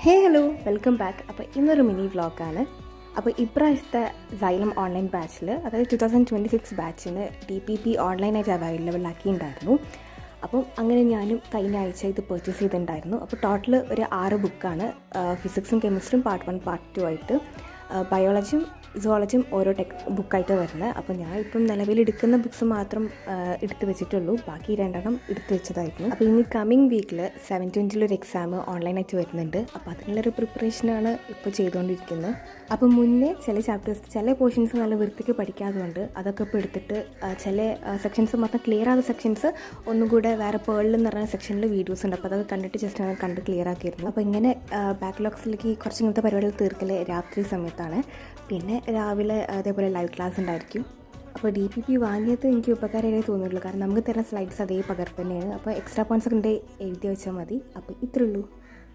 Hello welcome back. അപ്പോൾ ഇന്നൊരു mini വ്ളോഗാണ്. അപ്പോൾ ഇപ്രാവശ്യത്തെ സൈലം ഓൺലൈൻ ബാച്ചിൽ, അതായത് 2026 ബാച്ചിന് DPP ഓൺലൈനായിട്ട് അവൈലബിൾ ആക്കിയിട്ടുണ്ടായിരുന്നു. അപ്പം അങ്ങനെ ഞാനും കഴിഞ്ഞ ആഴ്ച ഇത് പർച്ചേസ് ചെയ്തിട്ടുണ്ടായിരുന്നു. അപ്പോൾ ടോട്ടൽ ഒരു 6 ബുക്കാണ്, ഫിസിക്സും കെമിസ്ട്രിയും പാർട്ട് 1 പാർട്ട് 2 ആയിട്ട്, ബയോളജിയും സുവോളജിയും ഓരോ ബുക്കായിട്ട് വരുന്നത്. അപ്പോൾ ഞാൻ ഇപ്പം നിലവിലെടുക്കുന്ന ബുക്സ് മാത്രം എടുത്ത് വെച്ചിട്ടുള്ളൂ, ബാക്കി 2 എടുത്ത് വെച്ചതായിരുന്നു. അപ്പോൾ ഇനി കമ്മിങ് വീക്കിൽ 7/20 എക്സാം ഓൺലൈനായിട്ട് വരുന്നുണ്ട്. അപ്പോൾ അതിനുള്ളൊരു പ്രിപ്പറേഷനാണ് ഇപ്പോൾ ചെയ്തുകൊണ്ടിരിക്കുന്നത്. അപ്പോൾ മുന്നേ ചില ചാപ്റ്റേഴ്സ്, ചില പോർഷൻസ് നല്ല വൃത്തിക്ക് പഠിക്കാത്തതുകൊണ്ട് അതൊക്കെ ഇപ്പോൾ എടുത്തിട്ട് ചില സെക്ഷൻസ് മാത്രം ക്ലിയർ ആകുന്ന സെക്ഷൻസ് ഒന്നും കൂടെ വേറെ പേളിൽ എന്ന് പറഞ്ഞ സെക്ഷനിൽ വീഡിയോസ് ഉണ്ട്. അപ്പോൾ അതൊക്കെ കണ്ടിട്ട് ജസ്റ്റ് കണ്ട് ക്ലിയർ ആക്കിയിരുന്നു. അപ്പോൾ ഇങ്ങനെ ബാക്ക്ലോഗ്സിലേക്ക് കുറച്ച് ഇങ്ങനത്തെ പരിപാടികൾ തീർക്കൽ രാത്രി സമയത്താണ്. പിന്നെ രാവിലെ അതേപോലെ ലൈവ് ക്ലാസ് ഉണ്ടായിരിക്കും. അപ്പോൾ DPP വാങ്ങിയത് എനിക്ക് ഉപകാരമായി തോന്നിയിട്ടുള്ളൂ, കാരണം നമുക്ക് തരുന്ന സ്ലൈഡ്സ് അതേ പകർപ്പ് തന്നെയാണ്. അപ്പോൾ എക്സ്ട്രാ പോയിൻറ്റ്സ് ഒക്കെ എഴുതി വെച്ചാൽ മതി. അപ്പോൾ ഇത്രയേ ഉള്ളൂ.